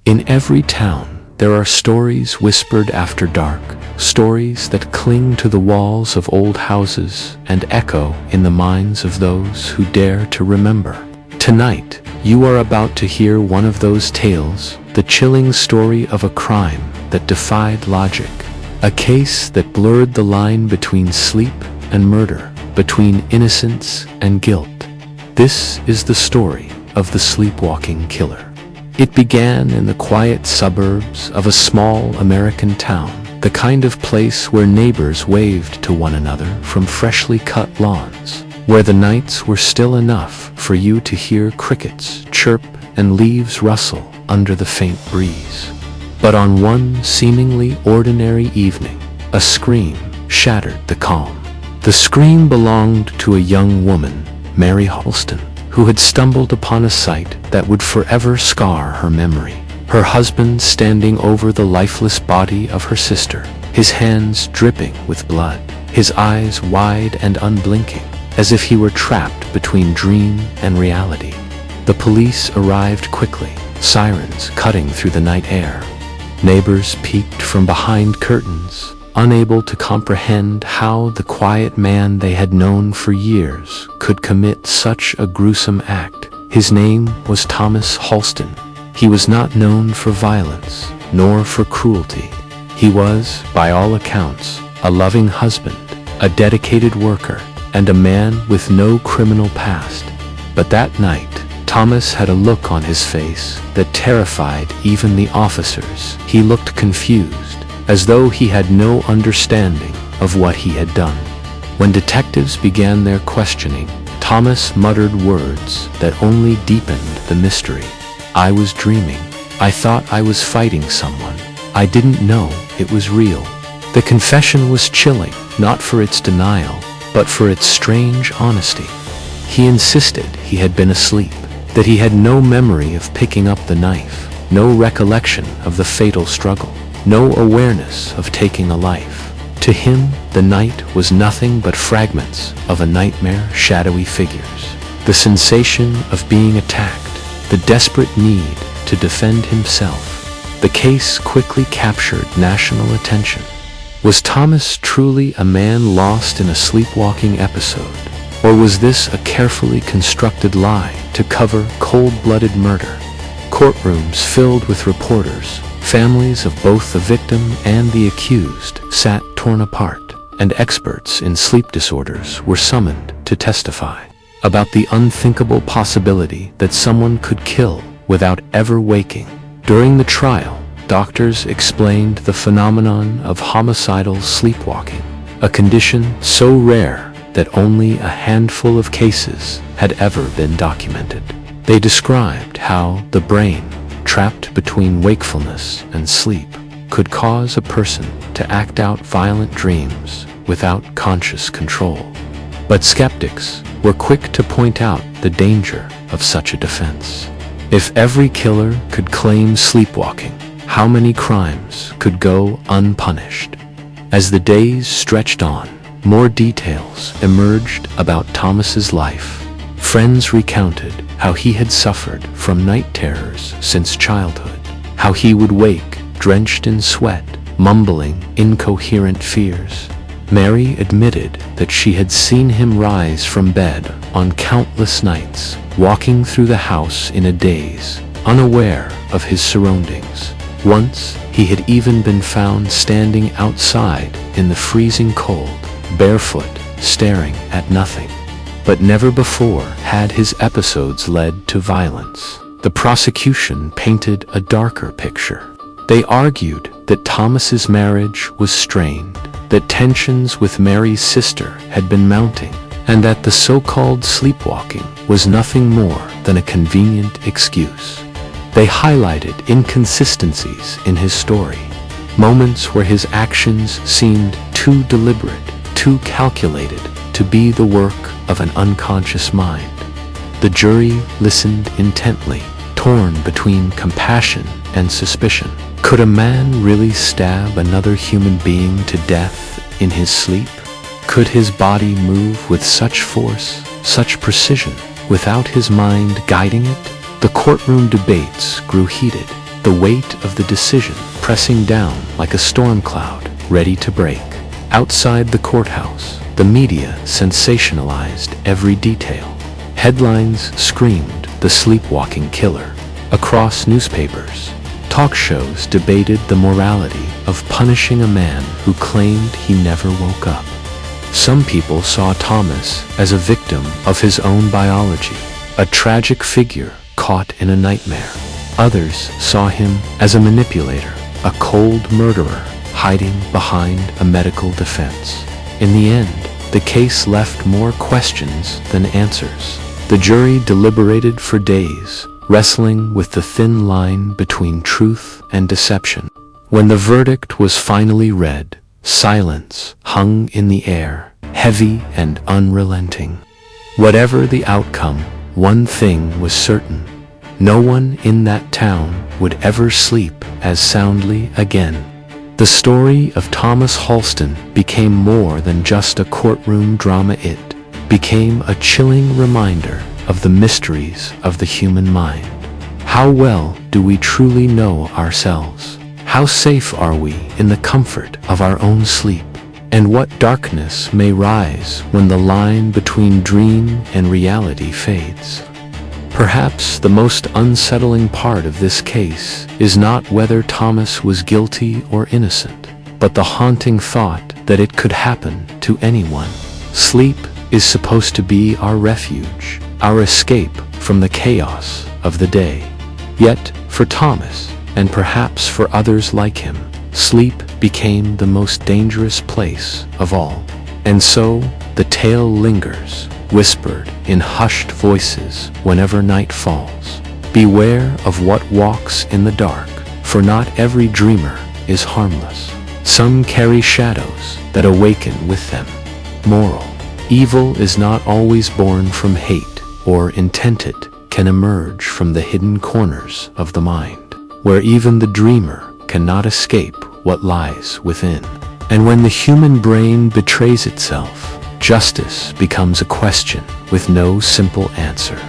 In every town, there are stories whispered after dark, stories that cling to the walls of old houses and echo in the minds of those who dare to remember. Tonight, you are about to hear one of those tales, the chilling story of a crime that defied logic, a case that blurred the line between sleep and murder, between innocence and guilt. This is the story of the Sleepwalking Killer. It began in the quiet suburbs of a small American town, the kind of place where neighbors waved to one another from freshly cut lawns, where the nights were still enough for you to hear crickets chirp and leaves rustle under the faint breeze. But on one seemingly ordinary evening, a scream shattered the calm. The scream belonged to a young woman, Mary Halston, who had stumbled upon a sight that would forever scar her memory. Her husband standing over the lifeless body of her sister, his hands dripping with blood, his eyes wide and unblinking, as if he were trapped between dream and reality. The police arrived quickly, sirens cutting through the night air. Neighbors peeked from behind curtains, unable to comprehend how the quiet man they had known for years could commit such a gruesome act. His name was Thomas Halston. He was not known for violence, nor for cruelty. He was, by all accounts, a loving husband, a dedicated worker, and a man with no criminal past. But that night, Thomas had a look on his face that terrified even the officers. He looked confused, as though he had no understanding of what he had done. When detectives began their questioning, Thomas muttered words that only deepened the mystery. "I was dreaming. I thought I was fighting someone. I didn't know it was real." The confession was chilling, not for its denial, but for its strange honesty. He insisted he had been asleep, that he had no memory of picking up the knife, no recollection of the fatal struggle, no awareness of taking a life. To him, the night was nothing but fragments of a nightmare, shadowy figures. The sensation of being attacked, the desperate need to defend himself. The case quickly captured national attention. Was Thomas truly a man lost in a sleepwalking episode? Or was this a carefully constructed lie to cover cold-blooded murder? Courtrooms filled with reporters, families of both the victim and the accused sat torn apart, and experts in sleep disorders were summoned to testify about the unthinkable possibility that someone could kill without ever waking. During the trial, doctors explained the phenomenon of homicidal sleepwalking, a condition so rare that only a handful of cases had ever been documented. They described how the brain, trapped between wakefulness and sleep, could cause a person to act out violent dreams without conscious control. But skeptics were quick to point out the danger of such a defense. If every killer could claim sleepwalking, how many crimes could go unpunished? As the days stretched on, more details emerged about Thomas's life. Friends recounted how he had suffered from night terrors since childhood, how he would wake drenched in sweat, mumbling incoherent fears. Mary admitted that she had seen him rise from bed on countless nights, walking through the house in a daze, unaware of his surroundings. Once, he had even been found standing outside in the freezing cold, barefoot, staring at nothing. But never before had his episodes led to violence. The prosecution painted a darker picture. They argued that Thomas's marriage was strained, that tensions with Mary's sister had been mounting, and that the so-called sleepwalking was nothing more than a convenient excuse. They highlighted inconsistencies in his story, moments where his actions seemed too deliberate, too calculated to be the work of an unconscious mind. The jury listened intently, torn between compassion and suspicion. Could a man really stab another human being to death in his sleep? Could his body move with such force, such precision, without his mind guiding it? The courtroom debates grew heated. the weight of the decision pressing down like a storm cloud, ready to break. Outside the courthouse, the media sensationalized every detail. Headlines screamed, "The Sleepwalking Killer." Across newspapers, talk shows debated the morality of punishing a man who claimed he never woke up. Some people saw Thomas as a victim of his own biology, a tragic figure caught in a nightmare. Others saw him as a manipulator, a cold murderer hiding behind a medical defense. In the end, the case left more questions than answers. The jury deliberated for days, wrestling with the thin line between truth and deception. When the verdict was finally read, silence hung in the air, heavy and unrelenting. Whatever the outcome, one thing was certain. No one in that town would ever sleep as soundly again. The story of Thomas Halston became more than just a courtroom drama. It became a chilling reminder of the mysteries of the human mind. How well do we truly know ourselves? How safe are we in the comfort of our own sleep? And what darkness may rise when the line between dream and reality fades? Perhaps the most unsettling part of this case is not whether Thomas was guilty or innocent, but the haunting thought that it could happen to anyone. Sleep is supposed to be our refuge, our escape from the chaos of the day. Yet, for Thomas, and perhaps for others like him, sleep became the most dangerous place of all. And so, the tale lingers, whispered in hushed voices whenever night falls. Beware of what walks in the dark, for not every dreamer is harmless. Some carry shadows that awaken with them. Moral: evil is not always born from hate, or intent it can emerge from the hidden corners of the mind, where even the dreamer cannot escape what lies within. And when the human brain betrays itself, justice becomes a question with no simple answer.